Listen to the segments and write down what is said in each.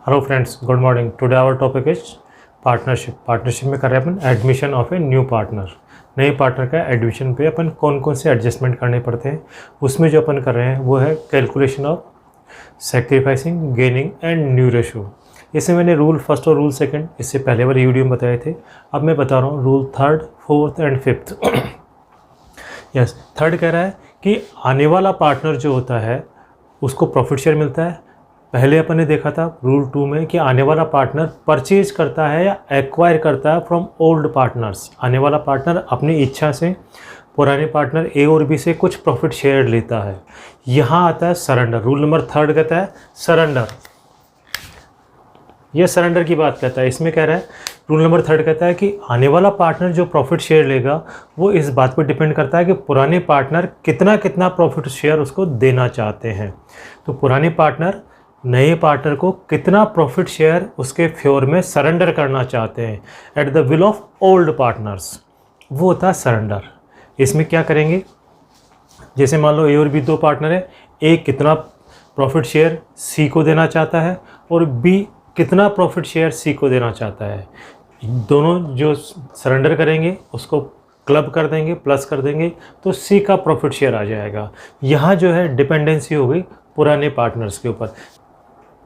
Hello friends, good morning. Today our topic is partnership में कर रहे हैं अपन admission of a new partner. नए पार्टनर का एडमिशन पे अपन कौन कौन से एडजस्टमेंट करने पड़ते हैं, उसमें जो अपन कर रहे हैं वो है calculation of sacrificing, gaining and new ratio. इसमें मैंने रूल फर्स्ट और रूल सेकंड इससे पहले वाली वीडियो में बताए थे। अब मैं बता रहा हूँ rule third, fourth and fifth. Yes, third कह रहा है कि आने वाला पार्टनर जो होता है उसको प्रॉफिट शेयर मिलता है। पहले अपन ने देखा था रूल 2 में कि आने वाला पार्टनर परचेज करता है या एक्वायर करता है फ्रॉम ओल्ड पार्टनर्स। आने वाला पार्टनर अपनी इच्छा से पुराने पार्टनर ए और बी से कुछ प्रॉफिट शेयर लेता है। यहाँ आता है सरेंडर। रूल नंबर थर्ड कहता है सरेंडर। यह सरेंडर की बात कहता है। इसमें कह रहा है रूल नंबर थर्ड कहता है कि आने वाला पार्टनर जो प्रॉफिट शेयर लेगा वो इस बात पर डिपेंड करता है कि पुराने पार्टनर कितना कितना प्रॉफिट शेयर उसको देना चाहते हैं। तो पुराने पार्टनर नए पार्टनर को कितना प्रॉफिट शेयर उसके फेवर में सरेंडर करना चाहते हैं at the will of old partners, वो होता है सरेंडर। इसमें क्या करेंगे, जैसे मान लो ए और बी दो पार्टनर है, ए कितना प्रॉफिट शेयर सी को देना चाहता है और बी कितना प्रॉफिट शेयर सी को देना चाहता है। दोनों जो सरेंडर करेंगे उसको क्लब कर देंगे, प्लस कर देंगे, तो सी का प्रॉफिट शेयर आ जाएगा। यहाँ जो है डिपेंडेंसी हो गई पुराने पार्टनर्स के ऊपर।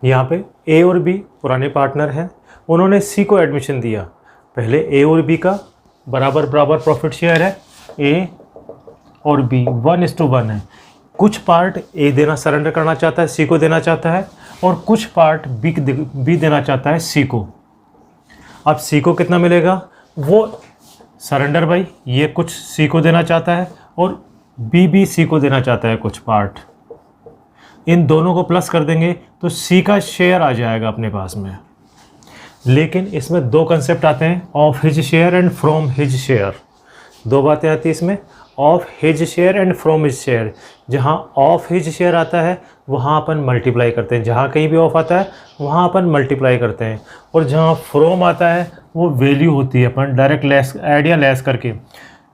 यहाँ पे ए और बी पुराने पार्टनर हैं, उन्होंने सी को एडमिशन दिया। पहले ए और बी का बराबर बराबर प्रॉफिट शेयर है, ए और बी 1:1 है। कुछ पार्ट ए देना सरेंडर करना चाहता है, सी को देना चाहता है, और कुछ पार्ट बी देना चाहता है सी को। अब सी को कितना मिलेगा, वो सरेंडर भाई ये कुछ सी को देना चाहता है और बी सी को देना चाहता है कुछ पार्ट। इन दोनों को प्लस कर देंगे तो सी का शेयर आ जाएगा अपने पास में। लेकिन इसमें दो कंसेप्ट आते हैं, of his share and from his share. दो बातें आती हैं इसमें, of his share and from his share. जहाँ ऑफ हिज शेयर आता है वहाँ अपन मल्टीप्लाई करते हैं, जहाँ कहीं भी ऑफ आता है वहाँ अपन मल्टीप्लाई करते हैं, और जहाँ फ्रॉम आता है वो वैल्यू होती है, अपन डायरेक्ट लेस ऐड या लेस करके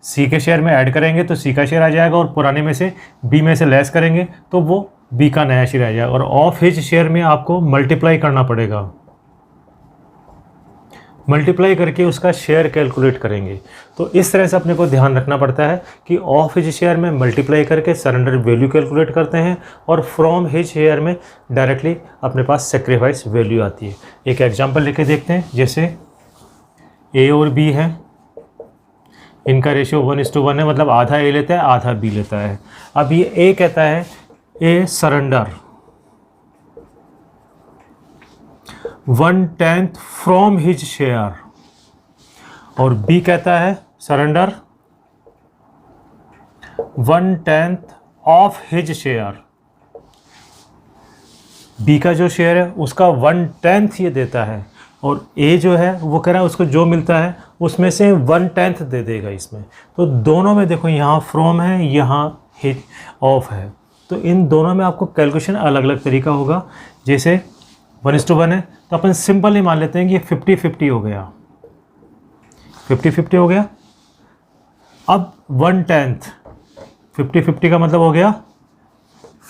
सी के शेयर में ऐड करेंगे तो सी का शेयर आ जाएगा, और पुराने में से बी में से लेस करेंगे तो वो बी का नया शेयर आ जाएगा। और ऑफ हिज शेयर में आपको मल्टीप्लाई करना पड़ेगा, मल्टीप्लाई करके उसका शेयर कैलकुलेट करेंगे। तो इस तरह से अपने को ध्यान रखना पड़ता है कि ऑफ हिज शेयर में मल्टीप्लाई करके सरेंडर वैल्यू कैलकुलेट करते हैं, और फ्रॉम हिज शेयर में डायरेक्टली अपने पास सेक्रीफाइस वैल्यू आती है। एक एग्जांपल लेके देखते हैं, जैसे ए और बी है, इनका रेशियो 1:1 है, मतलब आधा ए लेता है आधा बी लेता है। अब ये ए कहता है A surrender 1/10 from his share, और बी कहता है surrender 1/10 of his share. B का जो शेयर है उसका 1/10 ये देता है, और ए जो है वो कह रहा है उसको जो मिलता है उसमें से 1/10 दे देगा इसमें। तो दोनों में देखो, यहाँ फ्रॉम है, यहाँ हिज ऑफ है, तो इन दोनों में आपको कैलकुलेशन अलग अलग तरीका होगा। जैसे 1:1 है तो अपन सिंपल ही मान लेते हैं कि ये 50-50 हो गया, 50-50 हो गया। अब 1/10 50-50 का मतलब हो गया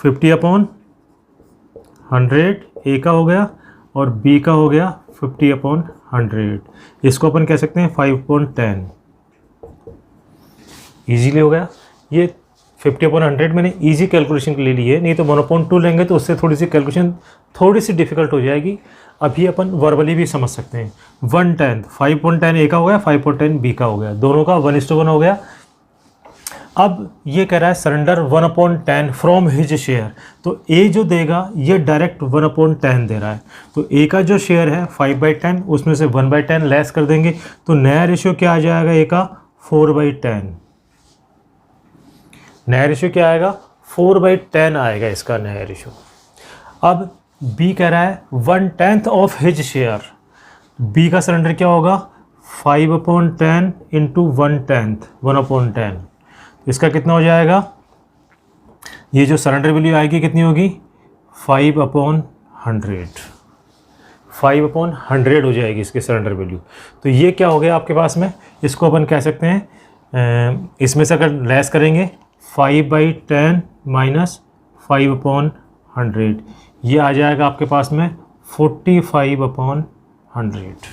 50/100, ए का हो गया, और बी का हो गया 50/100। इसको अपन कह सकते हैं 5/10। इजीली हो गया। ये 50/100 मैंने इजी कैलकुलेशन के लिए ली है, नहीं तो 1/2 लेंगे तो उससे थोड़ी सी कैलकुलेशन थोड़ी सी डिफिकल्ट हो जाएगी। अभी अपन वर्बली भी समझ सकते हैं। 1/10 5/10 ए का हो गया, 5/10 बी का हो गया, दोनों का 1:1 हो गया। अब ये कह रहा है सरेंडर 1/10 फ्रॉम हिज शेयर, तो ए जो देगा ये डायरेक्ट 1/10 दे रहा है। तो ए का जो शेयर है 5/10, उसमें से 1/10 लेस कर देंगे तो नया रेशियो क्या आ जाएगा, ए का 4/10। नया रेशियो क्या आएगा, 4/10 आएगा इसका नया रेशियो। अब बी कह रहा है 1/10 ऑफ हिज शेयर। बी का सरेंडर क्या होगा, 5/10 इंटू 1/10। इसका कितना हो जाएगा, ये जो सरेंडर वैल्यू आएगी कितनी होगी, 5/100। 5/100 हो जाएगी इसकी सरेंडर वैल्यू। तो ये क्या हो गया आपके पास में, इसको अपन कह सकते हैं, इसमें से अगर लेस करेंगे 5/10 माइनस 5/100, ये आ जाएगा आपके पास में 45/100।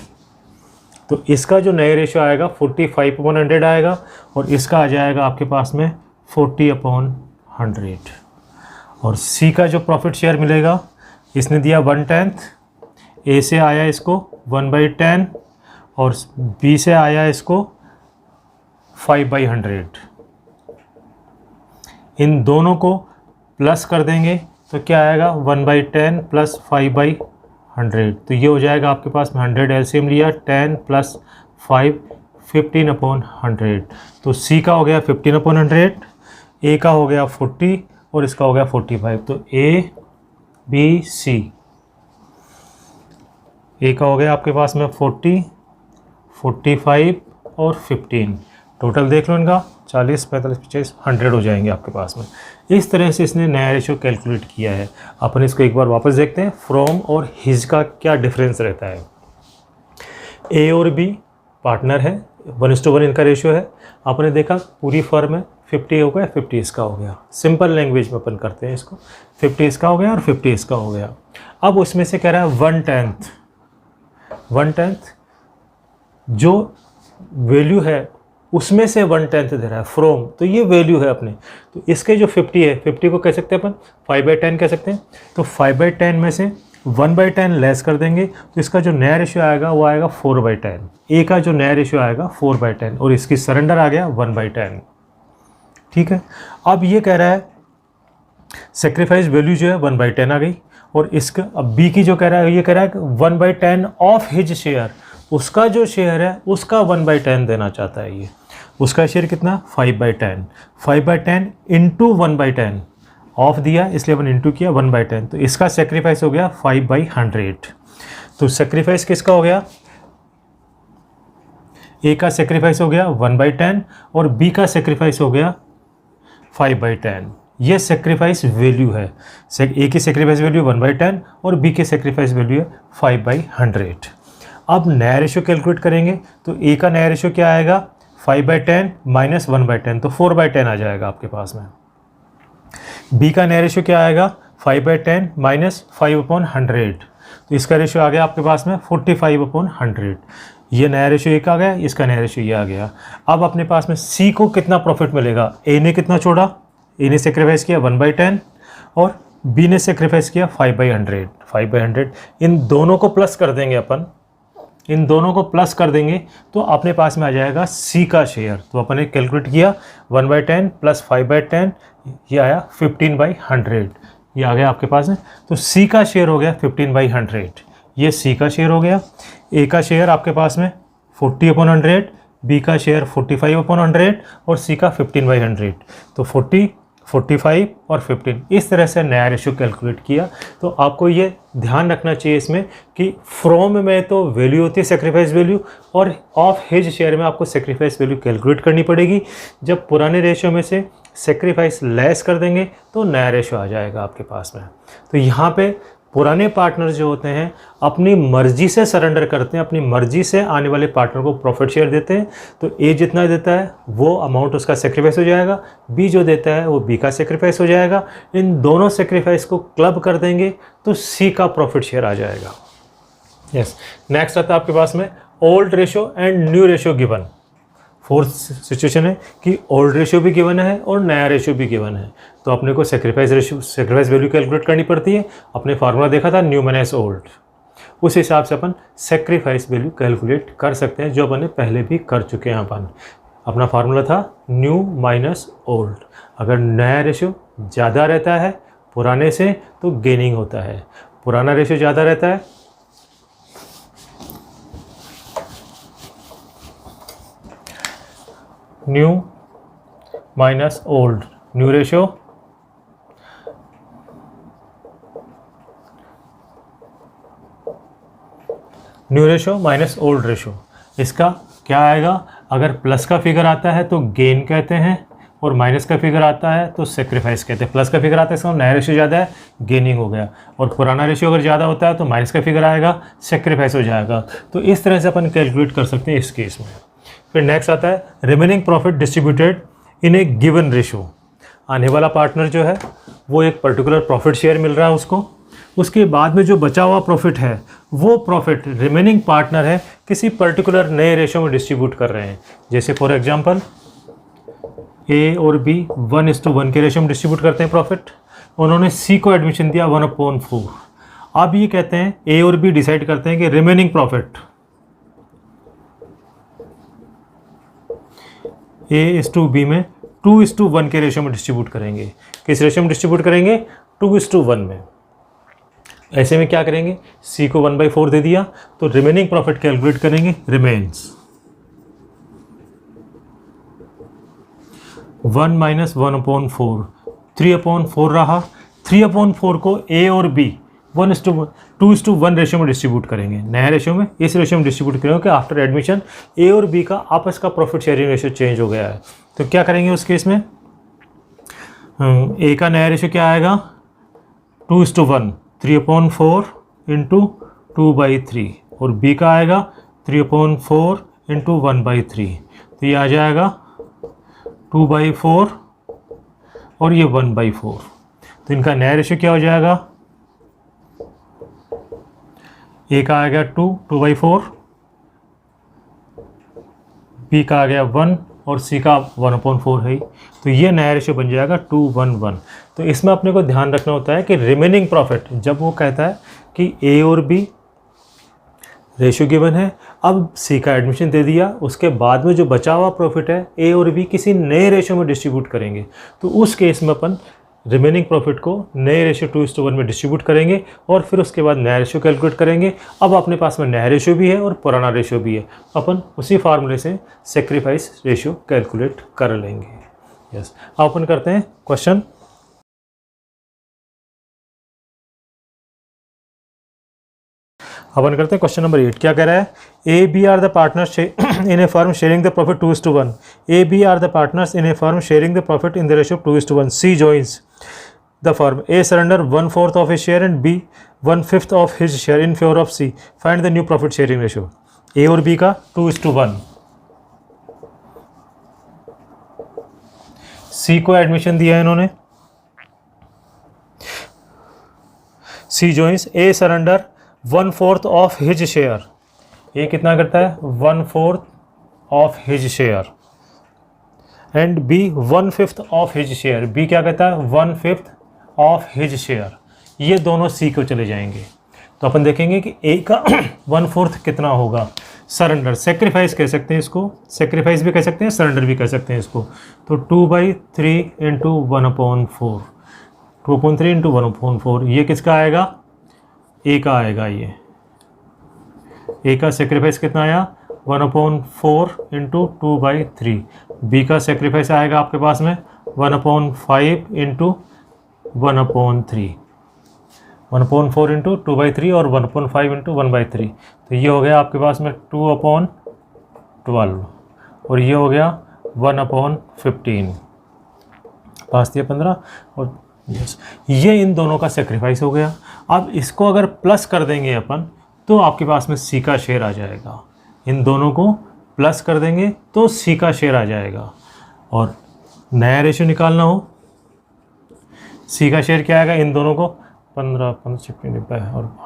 तो इसका जो नया रेशियो आएगा 45/100 आएगा और इसका आ जाएगा आपके पास में 40/100। और सी का जो प्रॉफिट शेयर मिलेगा, इसने दिया 1/10, ए से आया इसको 1/10 और बी से आया इसको 5/100। इन दोनों को प्लस कर देंगे तो क्या आएगा 1/10 प्लस 5/100। तो ये हो जाएगा आपके पास में 100 एलसीएम लिया, 10 प्लस 5 15/100। तो सी का हो गया 15/100, ए का हो गया 40 और इसका हो गया 45। तो ए बी सी, ए का हो गया आपके पास में 40, 45 और 15। टोटल देख लो इनका 40, 45, 50, 100 हो जाएंगे आपके पास में। इस तरह से इसने नया रेशियो कैलकुलेट किया है। अपन इसको एक बार वापस देखते हैं, फ्रॉम और हिज का क्या डिफरेंस रहता है। ए और बी पार्टनर है, 1:1 इनका रेशियो है। आपने देखा पूरी फर्म में 50 हो गया, 50 इसका हो गया। सिंपल लैंग्वेज में अपन करते हैं इसको, 50 इसका हो गया और 50 इसका हो गया। अब उसमें से कह रहा है 1/10 जो वैल्यू है उसमें से 1/10 दे रहा है फ्रॉम, तो ये वैल्यू है अपने। तो इसके जो 50 है, 50 को कह सकते हैं अपन 5/10 कह सकते हैं। तो 5/10 में से 1/10 लेस कर देंगे तो इसका जो नया रेशियो आएगा वो आएगा 4/10। ए का जो नया रेशियो आएगा 4/10 और इसकी सरेंडर आ गया 1/10। ठीक है, अब ये कह रहा है सेक्रीफाइस वैल्यू जो है 1/10 आ गई और इसका अब बी की जो कह रहा है, ये कह रहा है कि 1/10 ऑफ हिज शेयर, उसका जो शेयर है उसका 1/10 देना चाहता है ये। उसका शेयर कितना 5/10, 5/10 इंटू 1/10 ऑफ दिया इसलिए अपन इंटू किया 1/10। तो इसका सेक्रीफाइस हो गया 5/100। तो सेक्रीफाइस किसका हो गया, ए का सेक्रीफाइस हो गया 1/10 और बी का सेक्रीफाइस हो गया 5/10। ये सेक्रीफाइस वैल्यू है। ए की सेक्रीफाइस वैल्यू 1/10 और बी की सेक्रीफाइस वैल्यू है 5/100। अब नया रेशियो कैलकुलेट करेंगे तो ए का नया रेशियो क्या आएगा 5/10 माइनस 1/10, तो 4/10 आ जाएगा आपके पास में। बी का नया रेशियो क्या आएगा 5/10 माइनस 5/100, तो इसका रेशियो आ गया आपके पास में 45/100। ये नया रेशियो एक आ गया, इसका नया रेशियो ये आ गया। अब अपने पास में सी को कितना प्रॉफिट मिलेगा, ए ने कितना छोड़ा, ए ने सेक्रीफाइस किया 1/10 और बी ने सेक्रीफाइस किया 5/100। 5/100 इन दोनों को प्लस कर देंगे अपन, इन दोनों को प्लस कर देंगे तो अपने पास में आ जाएगा सी का शेयर। तो अपन ने कैलकुलेट किया 1/10 प्लस 5/10, ये आया 15/100, ये आ गया आपके पास में। तो सी का शेयर हो गया 15/100, ये सी का शेयर हो गया। ए का शेयर आपके पास में 40/100, बी का शेयर 45/100 और सी का 15/100। तो 40, 45 और 15 इस तरह से नया रेशियो कैलकुलेट किया। तो आपको ये ध्यान रखना चाहिए इसमें कि फ्रॉम में तो वैल्यू होती है सेक्रीफाइस वैल्यू और ऑफ हिज शेयर में आपको सेक्रीफाइस वैल्यू कैलकुलेट करनी पड़ेगी। जब पुराने रेशियो में से सेक्रीफाइस लेस कर देंगे तो नया रेशियो आ जाएगा आपके पास में। तो यहाँ पे पुराने पार्टनर जो होते हैं अपनी मर्जी से सरेंडर करते हैं, अपनी मर्जी से आने वाले पार्टनर को प्रॉफिट शेयर देते हैं। तो ए जितना देता है वो अमाउंट उसका सेक्रीफाइस हो जाएगा, बी जो देता है वो बी का सेक्रीफाइस हो जाएगा। इन दोनों सेक्रीफाइस को क्लब कर देंगे तो सी का प्रॉफिट शेयर आ जाएगा। यस, नेक्स्ट आता है आपके पास में old ratio and new ratio given. Fourth situation है कि ओल्ड रेशियो भी गिवन है और नया रेशियो भी गिवन है, तो अपने को सेक्रीफाइस वैल्यू कैलकुलेट करनी पड़ती है। अपने फार्मूला देखा था न्यू माइनस ओल्ड, उस हिसाब से अपन सेक्रीफाइस वैल्यू कैलकुलेट कर सकते हैं, जो अपन पहले भी कर चुके हैं। अपन अपना फार्मूला था न्यू माइनस ओल्ड। अगर नया रेशियो ज़्यादा रहता है पुराने से तो गेनिंग होता है, पुराना रेशियो ज़्यादा रहता है new minus old, new ratio minus old ratio. इसका क्या आएगा, अगर प्लस का फिगर आता है तो गेन कहते हैं और माइनस का फिगर आता है तो सेक्रीफाइस कहते हैं। प्लस का फिगर आता है इसका नया रेशियो ज़्यादा है, गेनिंग हो गया, और पुराना रेशियो अगर ज़्यादा होता है तो माइनस का फिगर आएगा, सेक्रीफाइस हो जाएगा। तो इस तरह से अपन कैलकुलेट कर सकते हैं इस केस में। फिर नेक्स्ट आता है remaining profit distributed in A given ratio. आने वाला पार्टनर जो है वो एक पर्टिकुलर प्रॉफिट शेयर मिल रहा है उसको, उसके बाद में जो बचा हुआ प्रॉफिट है वो प्रॉफिट रिमेनिंग पार्टनर है किसी पर्टिकुलर नए रेशो में डिस्ट्रीब्यूट कर रहे हैं। जैसे फॉर एग्जांपल ए और बी 1:1 के रेशो में डिस्ट्रीब्यूट करते हैं प्रॉफिट। उन्होंने सी को एडमिशन दिया 1/4। अब ये कहते हैं ए और बी डिसाइड करते हैं कि रिमेनिंग प्रॉफिट A/B में 2:1 के रेशो में डिस्ट्रीब्यूट करेंगे। किस रेशो में डिस्ट्रीब्यूट करेंगे? 2:1 में। ऐसे में क्या करेंगे? C को 1/4 दे दिया तो रिमेनिंग प्रॉफिट कैलकुलेट करेंगे। रिमेन्स 1 - 1/4 3/4 रहा। 3/4 को A और B 2:1 रेशो में डिस्ट्रीब्यूट करेंगे। नया रेशो में इस रेशो में डिस्ट्रीब्यूट करेंगे कि आफ्टर एडमिशन ए और बी का आपस का प्रॉफिट शेयरिंग रेशो चेंज हो गया है। तो क्या करेंगे उस केस में? ए का नया रेशो क्या आएगा? 2:1 3/4 इंटू 2/3 और बी का आएगा 3/4 इंटू 1/3। तो ये आ जाएगा 2/4 और ये 1/4। तो इनका नया रेशो क्या हो जाएगा? ए का आ गया 2/4, बी का आ गया 1 और सी का 1/4 है। तो ये नया रेशो बन जाएगा 2:1। तो इसमें अपने को ध्यान रखना होता है कि रिमेनिंग प्रॉफिट जब वो कहता है कि ए और बी रेशो गिवन है, अब सी का एडमिशन दे दिया, उसके बाद में जो बचा हुआ प्रॉफिट है ए और बी किसी नए रेशो में डिस्ट्रीब्यूट करेंगे। तो उस केस में अपन रिमेनिंग प्रॉफिट को नए रेशो 2:1 में डिस्ट्रीब्यूट करेंगे और फिर उसके बाद नया रेशो कैलकुलेट करेंगे। अब अपने पास में नया रेशो भी है और पुराना रेशो भी है, अपन उसी फार्मूले से सेक्रीफाइस रेशो कैलकुलेट कर लेंगे। यस, अब अपन करते हैं क्वेश्चन। अपन करते हैं क्वेश्चन नंबर 8। क्या कह रहा है? A B are the partners in a firm sharing the profit 2:1। A B are the partners in a firm sharing the profit in the ratio 2:1। C joins the firm. A surrender 1/4 of his share and B 1/5 of his share in favour of C. Find the new profit sharing ratio. A और B का 2:1। सी को admission दिया है इन्होंने। C joins A surrender 1/4 of his share. ये कितना करता है? 1/4 of his share and B 1/5 of his share. B क्या कहता है? 1/5 ऑफ हिज शेयर। ये दोनों सी को चले जाएंगे। तो अपन देखेंगे कि ए का 1/4 कितना होगा। सरेंडर सेक्रीफाइस कह सकते हैं इसको, सेक्रीफाइस भी कह सकते हैं, सरेंडर भी कह सकते हैं इसको। तो 2/3 इंटू 1/4, 2/3 इंटू 1/4। ये किसका आएगा? ए का आएगा। ये ए का सेक्रीफाइस कितना आया? 1/4 इंटू 2/3। बी का सेक्रीफाइस आएगा आपके पास में 1/5 इंटू 1/3। 1/4 इंटू 2/3 और 1/5 इंटू 1/3। तो ये हो गया आपके पास में 2/12 और ये हो गया 1/15। 5 दिया 15 और यस, ये इन दोनों का सेक्रीफाइस हो गया। अब इसको अगर प्लस कर देंगे अपन तो आपके पास में सी का शेयर आ जाएगा। इन दोनों को प्लस कर देंगे तो सी का शेयर आ जाएगा। और नया रेशो निकालना हो, सी का शेयर क्या आएगा? इन दोनों को 15 और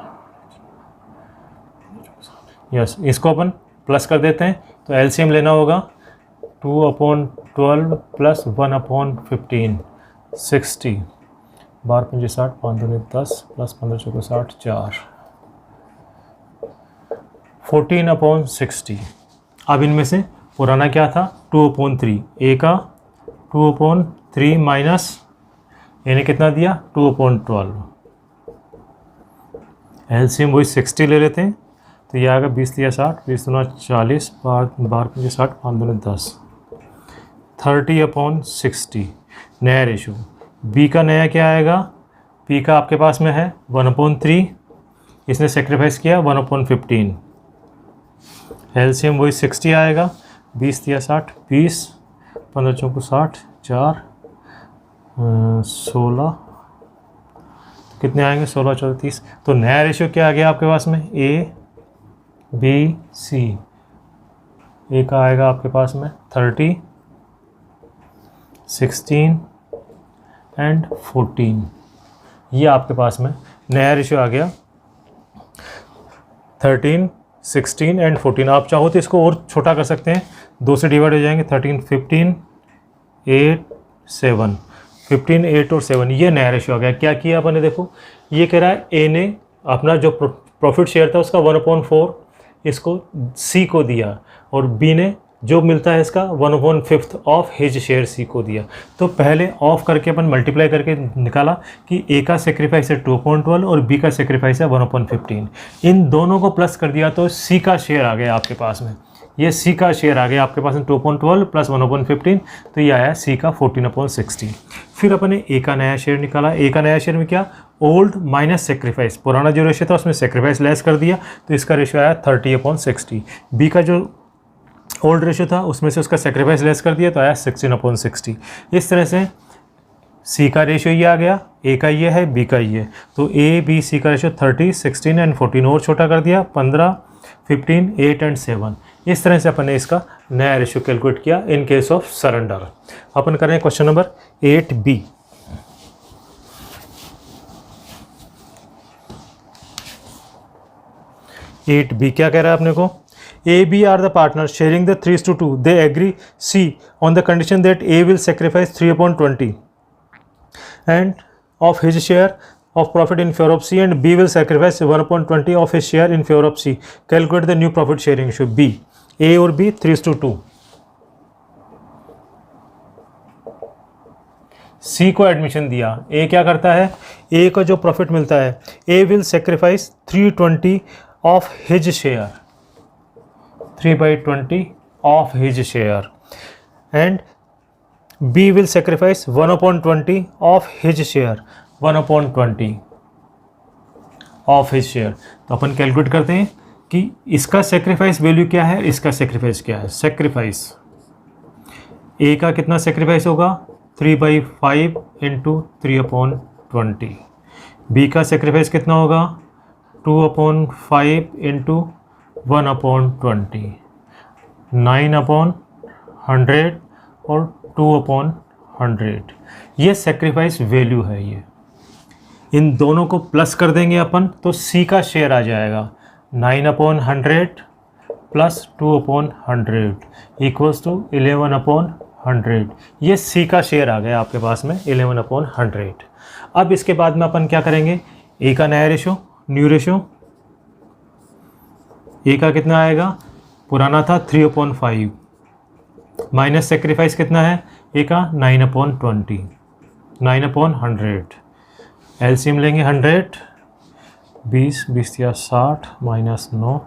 यस, इसको अपन प्लस कर देते हैं तो एलसीएम लेना होगा। 2/12 प्लस 1/15 60। 12 × 5 = 60, 5 × 10 प्लस 15 × 4 = 60, 4 14/60। अब इनमें से पुराना क्या था? 2/3। ए का 2/3 माइनस इन्हें कितना दिया? 2/12। एलसीएम वही 60 ले लेते हैं तो ये आएगा 20 दिया 60, 20 × 40, 12 × 60, 5 × 10 30/60। नया रेशो। बी का नया क्या आएगा? बी का आपके पास में है 1/3, इसने सेक्रीफाइस किया 1/15। एलसीएम वही 60 आएगा। 20 दिया 60, 20, 15 × 60, 4 16, कितने आएंगे? 16 14 30। तो नया रेशियो क्या आ गया आपके पास में? ए बी सी। ए का आएगा आपके पास में 30, 16 एंड 14। ये आपके पास में नया रेशियो आ गया 13, 16 एंड 14। आप चाहो तो इसको और छोटा कर सकते हैं, 2 से डिवाइड हो जाएंगे, 13, 15, 8, 7, 15, 8 और 7, ये नया रेशियो आ गया। क्या किया अपन ने, देखो ये कह रहा है ए ने अपना जो प्रॉफिट शेयर था उसका 1/4 इसको सी को दिया, और बी ने जो मिलता है इसका 1/5 ऑफ हिज शेयर सी को दिया। तो पहले ऑफ करके अपन मल्टीप्लाई करके निकाला कि ए का सेक्रीफाइस है 2/12 और बी का सेक्रीफाइस है 1/15। इन दोनों को प्लस कर दिया तो सी का शेयर आ गया आपके पास में, ये सी का शेयर आ गया आपके पास में 2/12 प्लस 1/15, तो ये आया सी का 14/16। फिर अपन ने ए का नया शेयर निकाला। ए का नया शेयर में क्या, ओल्ड माइनस सेक्रीफाइस, पुराना जो रेशियो था उसमें सेक्रीफाइस लेस कर दिया, तो इसका रेशियो आया 30/60। बी का जो ओल्ड रेशियो था उसमें से उसका सेक्रीफाइस लेस कर दिया तो आया 16/60। इस तरह से सी का रेशियो ये आ गया, ए का ये है, बी का ये, तो ए बी सी का रेशियो 30, 16 एंड 14 और छोटा कर दिया, 15, 15, 8 एंड 7। इस तरह से अपन ने इसका नया रेशियो कैलकुलेट किया इन केस ऑफ सरेंडर। अपन करें क्वेश्चन नंबर 8B। 8B क्या कह रहा है अपने को, A, B are the partners sharing the 3:2. They agree C on the condition that A will sacrifice 3/20 and of his share of profit in favor of C, and B will sacrifice 1/20 of his share in favor of C. Calculate the new profit sharing ratio. B, A और B 3:2. C को admission दिया, A क्या करता है, A का जो profit मिलता है A will sacrifice 3/20 of his share, 3/20 of his share, and B will sacrifice 1/20 of his share, 1/20 of his share। तो अपन कैलकुलेट करते हैं कि इसका सेक्रीफाइस वैल्यू क्या है, इसका सेक्रीफाइस क्या है। सेक्रीफाइस ए का कितना सेक्रीफाइस होगा, 3/5 इंटू 3/20। बी का सेक्रीफाइस कितना होगा, 2/5 इंटू 1/20, 9/100 और 2/100। ये सेक्रीफाइस वैल्यू है। ये इन दोनों को प्लस कर देंगे अपन तो सी का शेयर आ जाएगा 9/100 प्लस 2/100 इक्वल्स टू 11/100। ये सी का शेयर आ गया आपके पास में 11/100। अब इसके बाद में अपन क्या करेंगे, ए का नया रेशो, न्यू रेशो, ए का कितना आएगा, पुराना था 3/5 माइनस सेक्रीफाइस कितना है ए का 9/20, 9/100। एलसीएम लेंगे 100, 20 20 या 60 माइनस 9,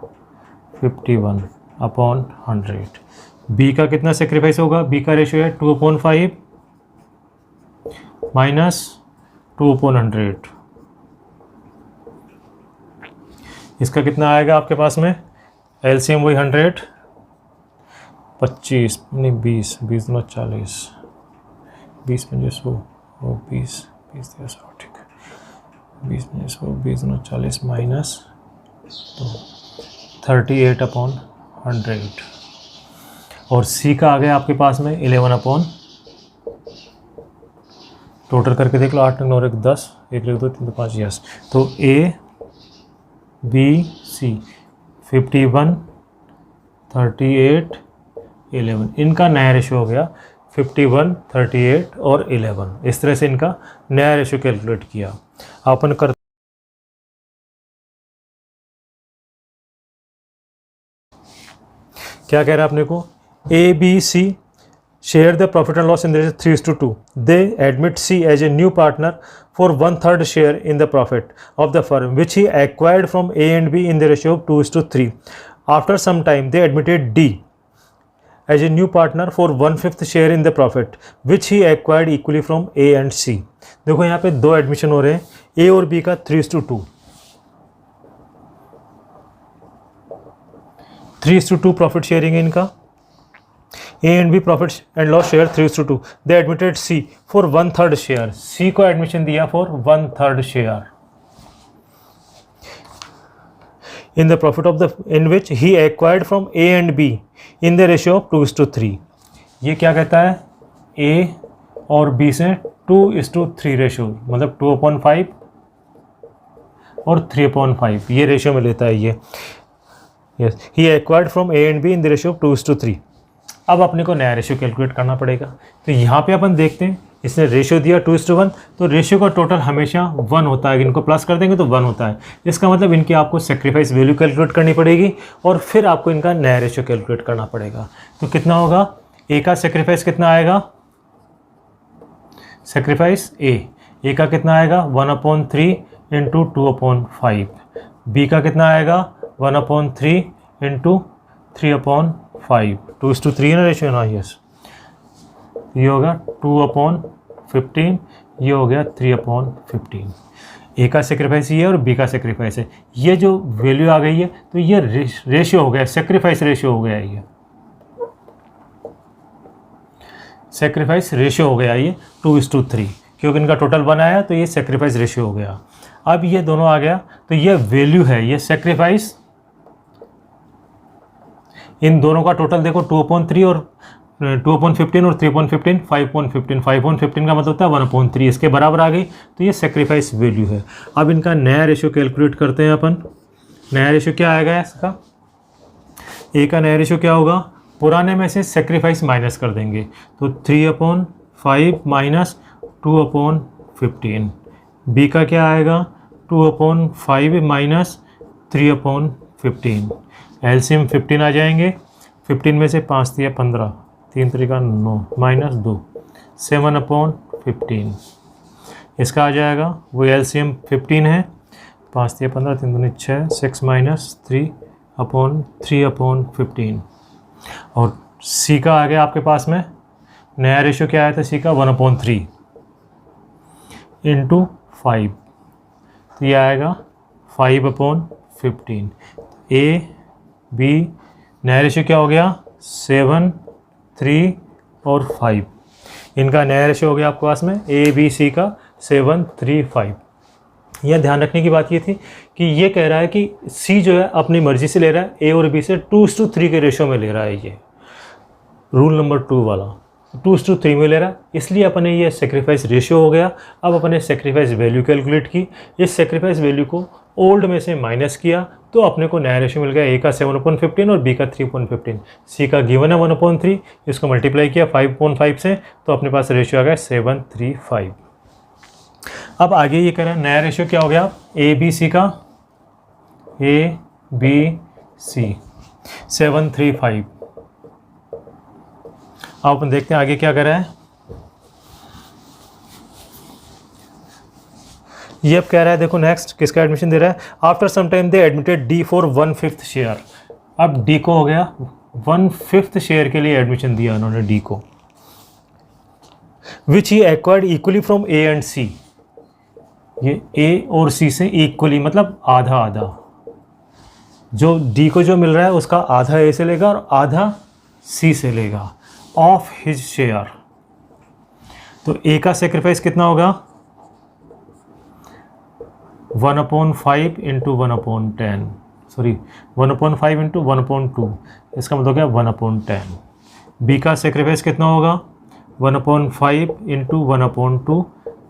51/100। बी का कितना सेक्रीफाइस होगा, बी का रेशियो है 2/5 माइनस 2/100। इसका कितना आएगा आपके पास में, एलसीएम वही 100, 25 नहीं 20 20 दूना 40, 20 पंजे 100 और 20 20 दिया 100, ठीक है, 20 पंजे 100, 20 दूना 40 माइनस 38/100। और सी का आ गया आपके पास में 11 टोटल करके देख लो, 8 9 1 10, 1 लिख दो 3 2 5, यस। तो ए बी सी 51 38 11, इनका नया रेशो हो गया 51 38 और 11। इस तरह से इनका नया रेशो कैलकुलेट किया। अपन कर क्या कह रहा है अपने को, A B C share the profit and loss in the ratio 3:2. They admit C as a new partner for 1/3 share in the profit of the firm, which he acquired from A and B in the ratio of 2:3. After some time, they admitted D as a new partner for 1/5 share in the profit, which he acquired equally from A and C. देखो यहाँ पे दो admission हो रहे हैं, A और B का 3:2, 3:2 profit sharing है इनका। A and B profit and loss share 3:2. They admitted C for 1/3 share. C को एडमिशन दिया for 1/3 share in the profit of the in which he acquired from A and B in the ratio of 2:3. ये क्या कहता है, A और B से 2:3 ratio, मतलब 2/5 और 3/5 ये रेशियो में लेता है ये। Yes, he acquired from A and be in the ratio of 2:3। अब अपने को नया रेशियो कैलकुलेट करना पड़ेगा। तो यहाँ पे अपन देखते हैं इसने रेशियो दिया 2:1, तो रेशियो का टोटल हमेशा 1 होता है। इनको प्लस कर देंगे तो 1 होता है। इसका मतलब इनकी आपको सेक्रीफाइस वैल्यू कैलकुलेट करनी पड़ेगी और फिर आपको इनका नया रेशियो कैलकुलेट करना पड़ेगा। तो कितना होगा, ए का सेक्रीफाइस कितना आएगा, सेक्रीफाइस ए का कितना आएगा 1/3 इंटू 2/5। बी का कितना आएगा 1/3 इंटू 3/5। 2:3 है ना रेशियो ना, यस। ये होगा 2/15, ये हो गया 3/15। ए का सेक्रीफाइस ये है और बी का सेक्रीफाइस है। ये जो वैल्यू आ गई है तो ये रेशियो हो गया, सेक्रीफाइस रेशियो हो गया, ये सेक्रीफाइस रेशियो हो गया ये 2:3, क्योंकि इनका टोटल 1 आया तो ये सेक्रीफाइस रेशियो हो गया। अब ये दोनों आ गया तो ये वैल्यू है, ये सेक्रीफाइस, इन दोनों का टोटल देखो 2/3 और 2/15 और 3/15, 5/15। 5/15 का मतलब होता है 1/3, इसके बराबर आ गई तो ये सेक्रीफाइस वैल्यू है। अब इनका नया रेशियो कैलकुलेट करते हैं अपन। नया रेशियो क्या आएगा इसका, ए का नया रेशियो क्या होगा, पुराने में से सेक्रीफाइस माइनस कर देंगे तो 3/5 माइनस 2/15। बी का क्या आएगा 2/5 माइनस 3/15। एलसीएम 15 आ जाएंगे, 15 में से 5 दिया 15, 3 3 9 माइनस 2, 7/15। इसका आ जाएगा वो एलसीएम 15 है, 5 दिया 15, 3 दूनी 6, 6 माइनस 3/15। और सी का आ गया आपके पास में, नया रेशियो क्या आया था सी का 1/3 इंटू 5, तो ये आएगा 5/15। ए बी नया रेशियो क्या हो गया 7, 3 और 5। इनका नया रेशियो हो गया आपके पास में ए बी सी का 7, 3, 5। यह ध्यान रखने की बात ये थी कि ये कह रहा है कि सी जो है अपनी मर्जी से ले रहा है, ए और बी से 2:3 के रेशियो में ले रहा है। ये रूल नंबर 2 वाला 2:3 में ले रहा है, इसलिए अपने ये सेक्रीफाइस रेशियो हो गया। अब अपने सेक्रीफाइस वैल्यू कैलकुलेट की, इस सेक्रीफाइस वैल्यू को ओल्ड में से माइनस किया तो अपने को नया रेशियो मिल गया, ए का 7/15 और बी का 3/15। सी का गिवन है 1/3, इसको मल्टीप्लाई किया 5/5 से तो अपने पास रेशियो आ गया 7, 3, 5। अब आगे ये करें नया रेशियो क्या हो गया ए बी सी का, ए बी सी 7, 3, 5। अब अपन देखते हैं आगे क्या कर रहा है। ये अब कह रहा है देखो नेक्स्ट किसका एडमिशन दे रहा है, after some time they admitted D for 1/5 share. अब डी को हो गया 1/5 शेयर के लिए एडमिशन दिया उन्होंने डी को, which he acquired equally from A and C. ये ए और सी से इक्वली मतलब आधा आधा, जो डी को जो मिल रहा है उसका आधा ए से लेगा और आधा सी से लेगा ऑफ हिज शेयर। तो ए का सेक्रीफाइस कितना होगा 1/5 इंटू 1/10, सॉरी 1/5 इंटू 1/2, इसका मतलब हो गया 1/10। बी का सेक्रीफाइस कितना होगा 1/5 इंटू 1/2,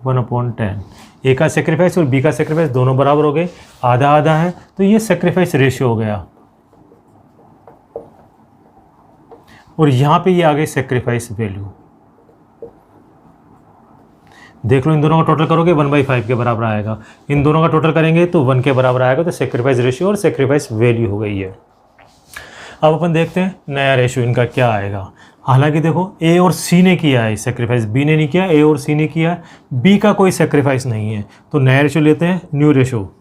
1/10। ए का सेक्रीफाइस और बी का सेक्रीफाइस दोनों बराबर हो गए, आधा आधा है तो ये सेक्रीफाइस रेशियो हो गया। और यहाँ पे ये आ गई सेक्रीफाइस वैल्यू। देख लो इन दोनों का टोटल करोगे 1/5 के बराबर आएगा, इन दोनों का टोटल करेंगे तो 1 के बराबर आएगा, तो सेक्रीफाइस रेशियो और सेक्रीफाइस वैल्यू हो गई है। अब अपन देखते हैं नया रेशियो इनका क्या आएगा। हालांकि देखो ए और सी ने किया है सेक्रीफाइस, बी ने नहीं किया, ए और सी ने किया है, बी का कोई सेक्रीफाइस नहीं है, तो नया रेशियो लेते हैं न्यू रेशियो।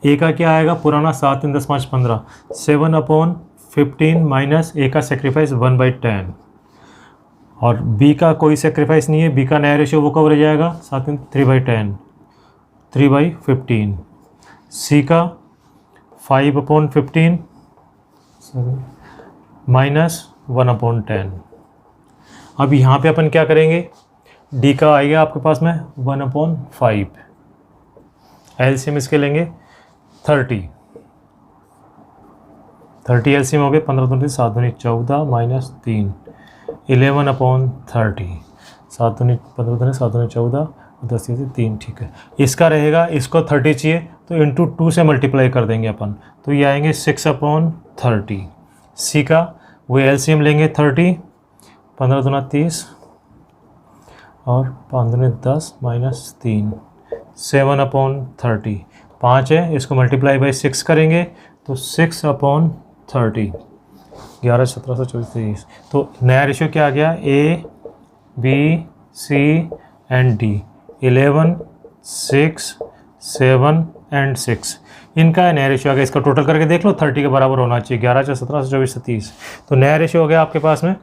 ए का क्या आएगा पुराना 7 3 10 5 15, 7/15 माइनस ए का सेक्रीफाइस 1/10, और बी का कोई सेक्रीफाइस नहीं है, बी का नया रेशियो वो कवर हो जाएगा 7 3/10, 3/15। सी का 5/15 माइनस 1/10। अब यहाँ पे अपन क्या करेंगे, डी का आएगा आपके पास में 1/5, एलसीएम इसके लेंगे 30 एलसीएम हो गए, 15 दूनी 7 दूनी 14 माइनस 3, 11/30, 7 दूनी 15 दूनी 7 दूनी 14 10 से 3, ठीक है। इसका रहेगा, इसको 30 चाहिए तो इंटू 2 से मल्टीप्लाई कर देंगे अपन, तो ये आएंगे 6/30। सी का वो एलसीएम लेंगे 30, 15 दूना 30 और 5 दूनी 10 माइनस 3, 7/30। 5 है, इसको मल्टीप्लाई बाई 6 करेंगे तो 6/30, 11, 17, 24, 23। तो नया रेशियो क्या आ गया, A B C and D, 11, 6, 7 and 6, इनका नया रेशियो आ गया। इसका टोटल करके देख लो, 30 के बराबर होना चाहिए, 11, 17, 24, 30। तो नया रेशियो हो गया आपके पास में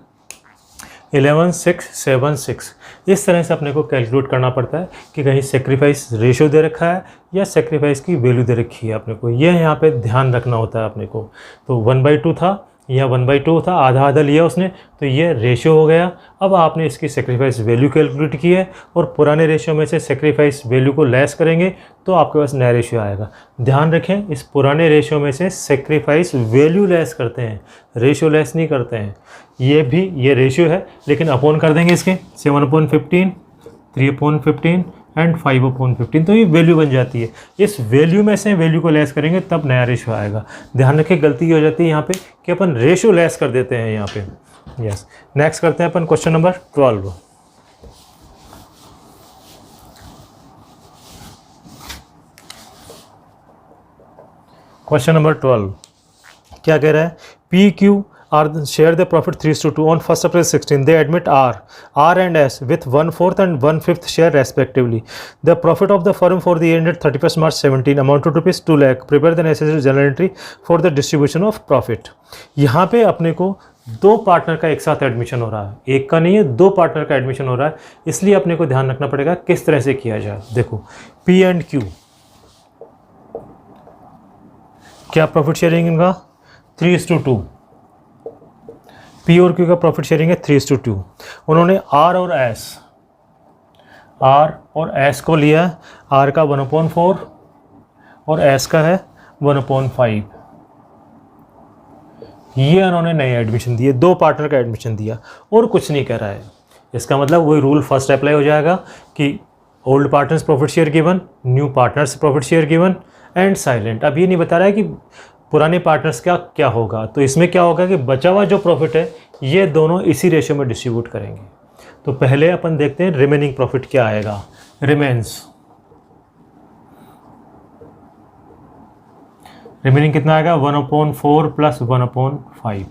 11, 6, 7, 6। इस तरह से अपने को कैलकुलेट करना पड़ता है कि कहीं सेक्रीफाइस रेशियो दे रखा है या सेक्रीफाइस की वैल्यू दे रखी है अपने को, ये यहाँ पे ध्यान रखना होता है अपने को। तो 1/2 था, यह 1/2 था, आधा आधा लिया उसने, तो ये रेशियो हो गया। अब आपने इसकी सेक्रीफाइस वैल्यू कैलकुलेट की है और पुराने रेशियो में से सेक्रीफाइस वैल्यू को लेस करेंगे तो आपके पास नया रेशियो आएगा। ध्यान रखें, इस पुराने रेशियो में से सेक्रीफाइस वैल्यू लेस करते हैं, रेशियो लेस नहीं करते हैं। ये रेशियो है, लेकिन अपॉन कर देंगे इसके 7/15, 3/15 एंड 5/15, तो ये वैल्यू बन जाती है। इस वैल्यू में से वैल्यू को लेस करेंगे तब नया रेशियो आएगा। ध्यान रखें, गलती ये हो जाती है यहाँ पे कि अपन रेशियो लेस कर देते हैं यहाँ पे। यस, नेक्स्ट करते हैं अपन क्वेश्चन नंबर 12। क्वेश्चन नंबर 12 क्या कह रहा है, P Q are share the profit 3:2 on 1st April 16. They admit R and S with 1/4 and 1/5 share respectively. The profit of the firm for the year ended 31st March 17 amounted to ₹2 lakh. Prepare the necessary journal entry for the distribution of profit. यहाँ पे अपने को दो partner का एक साथ admission हो रहा है, एक का नहीं है, दो पार्टनर का एडमिशन हो रहा है, इसलिए अपने को ध्यान रखना पड़ेगा किस तरह से किया जाए। देखो, पी एंड क्यू, क्या प्रॉफिट शेयरिंग इनका 3:2, पी और क्यू का प्रॉफिट शेयरिंग है 3:2। उन्होंने आर और एस को लिया, आर का 1/4 और एस का है 1/5। ये उन्होंने नए एडमिशन दिए, दो पार्टनर का एडमिशन दिया और कुछ नहीं कर रहा है। इसका मतलब वही रूल फर्स्ट अप्लाई हो जाएगा कि old partners profit share given, new partners profit share given and silent. अब ये नहीं बता रहा है कि पुराने पार्टनर्स का क्या होगा, तो इसमें क्या होगा कि बचा हुआ जो प्रॉफिट है ये दोनों इसी रेशियो में डिस्ट्रीब्यूट करेंगे। तो पहले अपन देखते हैं रिमेनिंग प्रॉफिट क्या आएगा। रिमेनिंग कितना आएगा, 1/4 प्लस 1/5।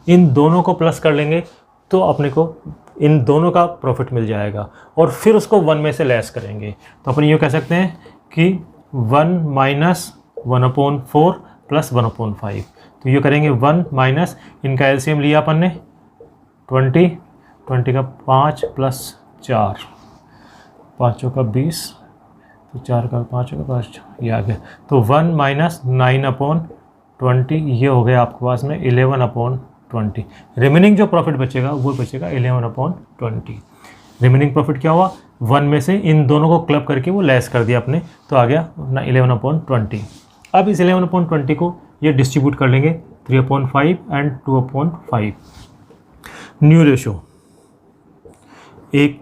इन दोनों को प्लस कर लेंगे तो अपने को इन दोनों का प्रॉफिट मिल जाएगा और फिर उसको 1 में से लेस करेंगे। तो अपन ये कह सकते हैं कि 1 माइनस 1/4 प्लस 1/5। तो ये करेंगे 1 माइनस, इनका एलसीएम लिया अपन ने 20 का 5 प्लस 4, 5 का 20, तो 4 का 5 का 5, ये आ गया। तो 1 माइनस 9/20, ये हो गया आपके पास में 11/20। रिमेनिंग जो प्रॉफिट बचेगा वो बचेगा 11/20। रिमेनिंग प्रॉफिट क्या हुआ, 1 में से इन दोनों को क्लब करके वो लेस कर दिया आपने, तो आ गया 11/20। अब इस 11/20 को ये डिस्ट्रीब्यूट कर लेंगे 3/5 एंड 2/5। न्यू रेशो, एक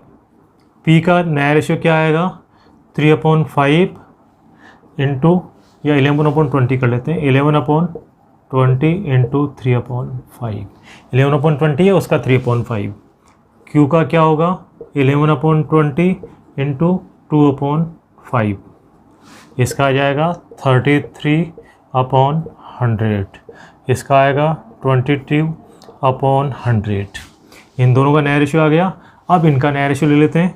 पी का नया रेशो क्या आएगा, 3/5 इंटू, या 11/20 कर लेते हैं, 11/20 इंटू 3/5। 11/20 है, उसका 3/5। क्यू का क्या होगा, 11/20 इंटू 2/5, इसका आ जाएगा 33/100, इसका आएगा 22/100। इन दोनों का नया रेशियो आ गया। अब इनका नया रेशियो ले लेते हैं,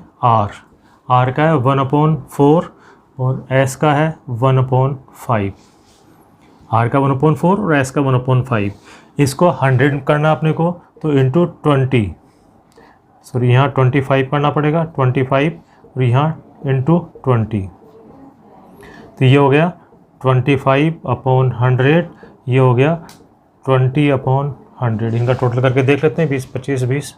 आर का है 1/4 और एस का है 1/5। आर का 1/4 और एस का 1/5, इसको 100 करना अपने को, तो इंटू 20, सॉरी यहाँ 25 करना पड़ेगा, 25 और यहाँ इंटू 20, तो ये हो गया 25/100, ये हो गया 20/100। इनका टोटल करके देख लेते हैं, 20, 25, 20,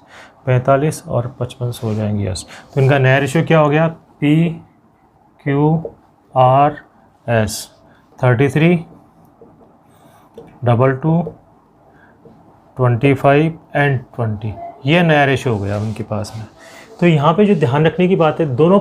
45 और 55 हो जाएंगे। यस, तो इनका नया रेशियो क्या हो गया, P Q R S 33, 22, 25 and 20, ये नया रेशियो हो गया उनके पास में। तो यहाँ पे जो ध्यान रखने की बात है, दो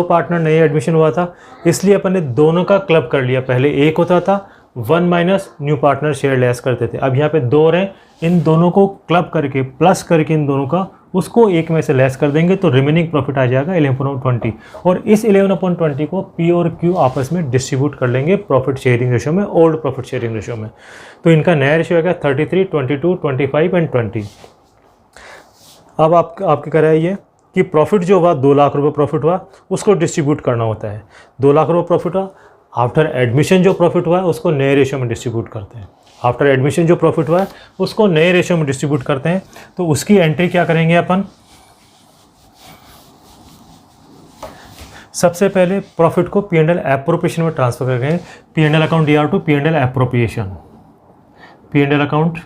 पार्टनर नए एडमिशन हुआ था, इसलिए अपन ने दोनों का क्लब कर लिया। पहले एक होता था, 1 minus new partner share less करते थे। अब यहाँ पे 2 रहे, इन दोनों को क्लब करके प्लस करके इन दोनों का उसको एक में से लेस कर देंगे तो रिमेनिंग प्रॉफिट आ जाएगा 11/20। और इस 11/20 को पी और क्यू आपस में डिस्ट्रीब्यूट कर लेंगे प्रॉफिट शेयरिंग रेशो में, ओल्ड प्रॉफिट शेयरिंग रेशो में। तो इनका नया रेशो है 33, 22, 25 एंड 20। अब आपके कह रहा है ये कि प्रॉफिट जो हुआ 2 लाख रुपये प्रॉफिट हुआ, उसको डिस्ट्रीब्यूट करना होता है। 2 लाख रुपये प्रॉफिट हुआ, आफ्टर एडमिशन जो प्रॉफिट हुआ है उसको नए रेशो में डिस्ट्रीब्यूट करते हैं। आफ्टर एडमिशन जो प्रॉफिट हुआ है उसको नए रेशो में डिस्ट्रीब्यूट करते हैं। तो उसकी एंट्री क्या करेंगे अपन, सबसे पहले प्रॉफिट को P&L एप्रोप्रिएशन में ट्रांसफर करेंगे। P&L account DR to P&L appropriation, P&L account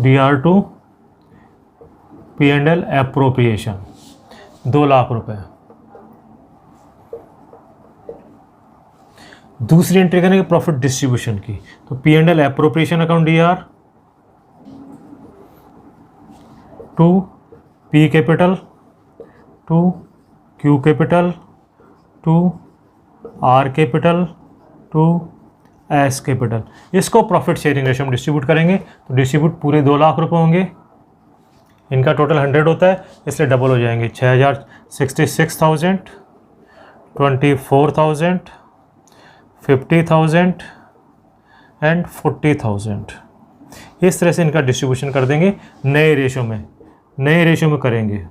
DR to P&L appropriation 2 lakh रुपए। दूसरी एंट्री करेंगे प्रॉफिट डिस्ट्रीब्यूशन की, तो P&L appropriation account DR to P capital to Q capital to R capital to S capital. इसको profit sharing ratio में distribute करेंगे। तो distribute पूरे 2 लाख रुपए होंगे। इनका टोटल 100 होता है, इसलिए डबल हो जाएंगे। 6,000, 66,000, 24,000, 50,000 एंड 40,000। इस तरह से इनका डिस्ट्रीब्यूशन कर देंगे नए रेशो में करेंगे।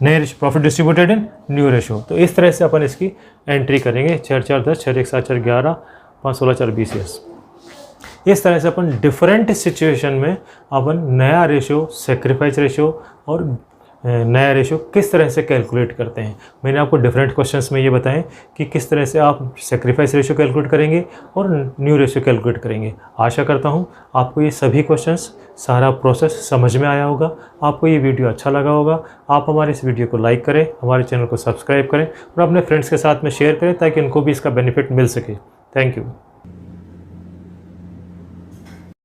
नए ratio profit distributed in new ratio. तो इस तरह से अपन इसकी एंट्री करेंगे। 4 4 10, 6 1 7 4 11, 5 16 4 20 यस। इस तरह से अपन डिफरेंट सिचुएशन में अपन नया रेशो, सेक्रीफाइस रेशो और नया रेशो किस तरह से कैलकुलेट करते हैं। मैंने आपको डिफरेंट क्वेश्चंस में ये बताएं कि किस तरह से आप सेक्रीफाइस रेशो कैलकुलेट करेंगे और न्यू रेशो कैलकुलेट करेंगे। आशा करता हूँ आपको ये सभी क्वेश्चंस, सारा प्रोसेस समझ में आया होगा, आपको ये वीडियो अच्छा लगा होगा। आप हमारे इस वीडियो को लाइक करें, हमारे चैनल को सब्सक्राइब करें और अपने फ्रेंड्स के साथ में शेयर करें ताकि उनको भी इसका बेनिफिट मिल सके। Thank you.